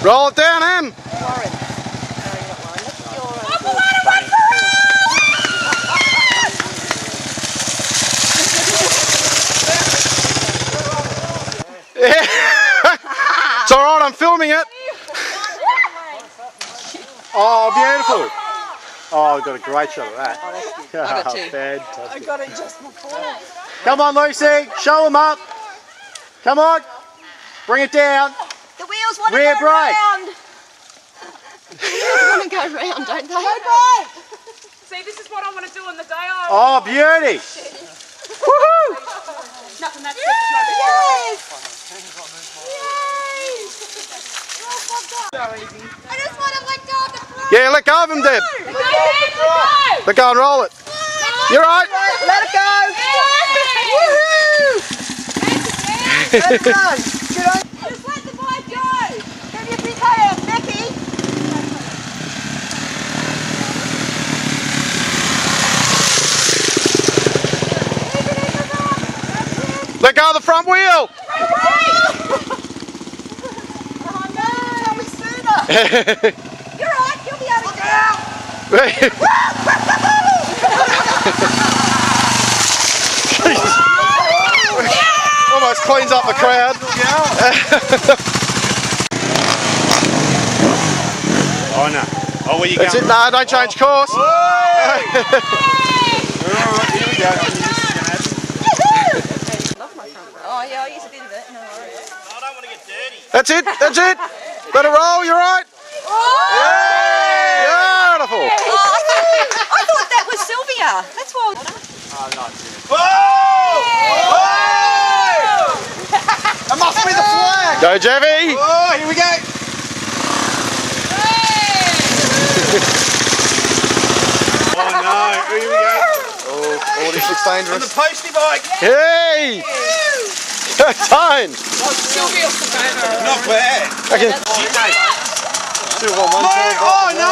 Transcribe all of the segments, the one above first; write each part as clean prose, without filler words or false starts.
Roll it down, Em. Warren. It's alright, I'm filming it. Oh, beautiful. Oh, I've got a great shot of that. Oh, that's good. Oh, I got two. fantastic. I got it just before. Come on, Lucy. Show them up. Come on. Bring it down. The wheels want to Rear go brake. round. The wheels want to go round, don't they? Go See, this is what I want to do on the day off. Oh, beauty. Woohoo. Nothing that Yes! So easy. I just want to let go of the front. Yeah, let go of him, Deb. Let go. Let go and roll it. You're right. Let it go. Woohoo! Let it go. Good on. Just let the bike go. Give your big hand, Becky. Let go of the front wheel. Oh no, tell me sooner. You're right, you'll be able to go. Almost cleans up the crowd. Oh no. Oh, where you That's going? it. No, don't change course. Alright, here we go. Oh yeah, I used a bit of it, no worries. I don't want to get dirty. That's it. That's it. Let it roll. You're right. Yeah, beautiful. I thought that was Sylvia. That's why. Oh, nice. Whoa! Whoa! That must be the flag. Go, Jeffy. Oh, here we go. Oh no, here we go. Oh, this looks On dangerous. the postie bike. Hey! Tone! Not bad. Okay. Two on one side. Oh no!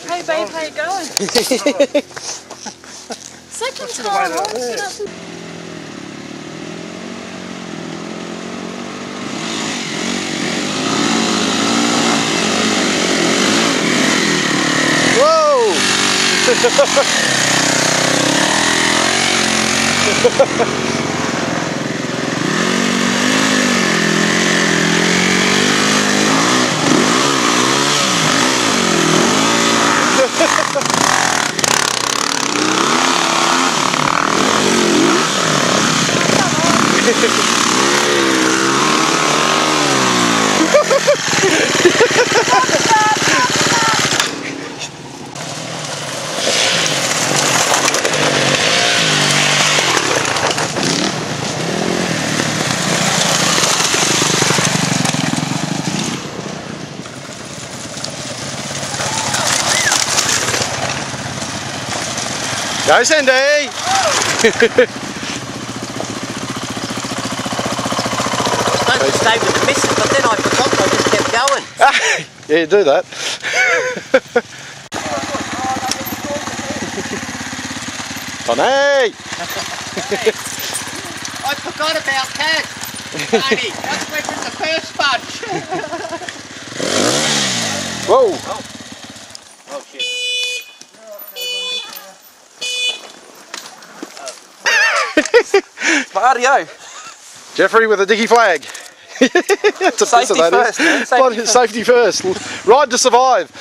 Hey babe, how you going? Second time. Whoa! Go, Cindy! I was supposed to stay with the missus, but then I forgot, I just kept going. Yeah, you do that. Connie! I forgot about that. Tony, that's went in the first bunch. Whoa! Oh shit. Radio. Jeffrey with a dicky flag. It's a Safety piss of that first, is. man. Safety first. Ride to survive.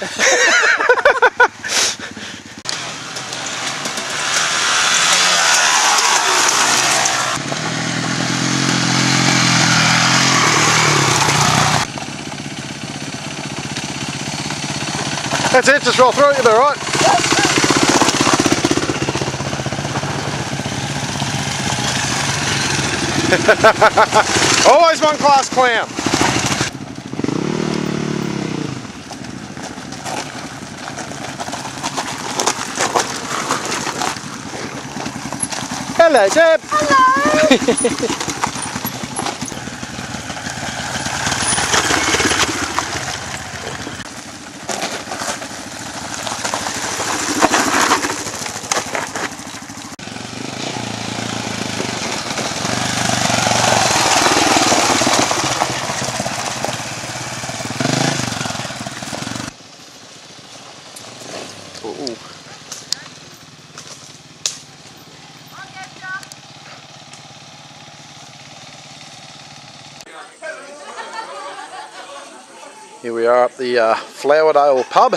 That's it, just roll through it, you'll be alright. Always one class clown. Hello, Deb. Hello. Ooh. Here we are at the Flowerdale pub.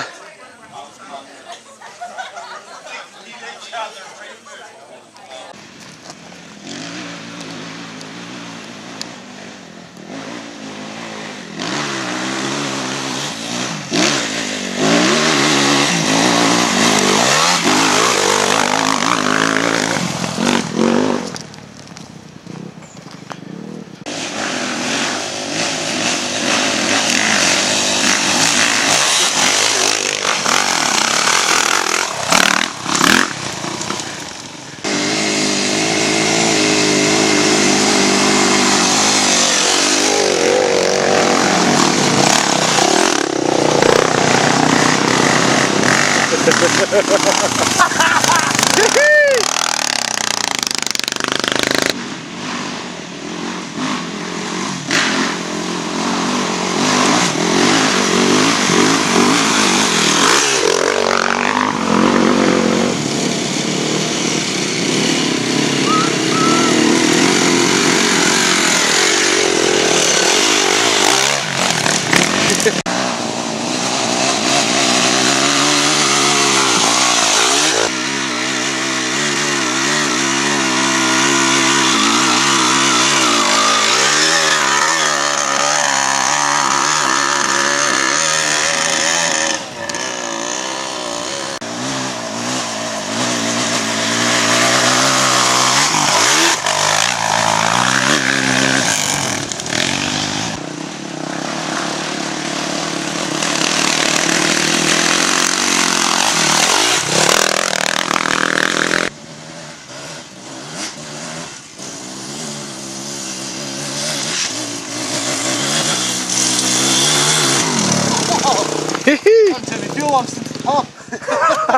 I'm turning fuel on since the pump.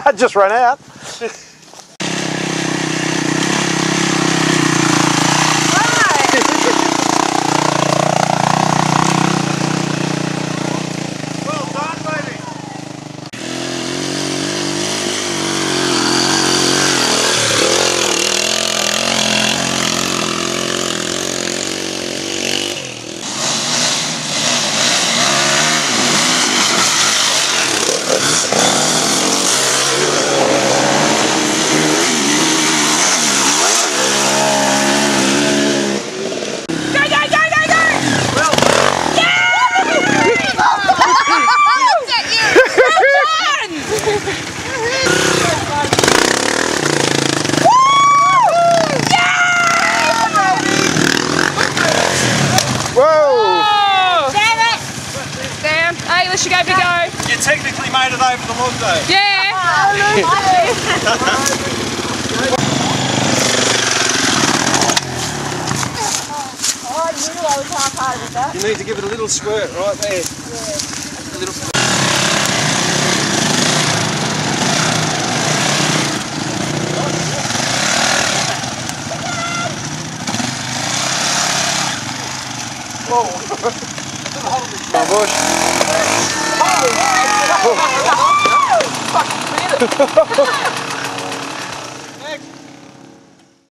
I just ran out. Well done, baby. She gave it a go. You technically made it over the log though. Yeah. Oh, I knew I was half-hearted with that. You need to give it a little squirt right there. Yeah. A little squirt. Come on, Bush. Holy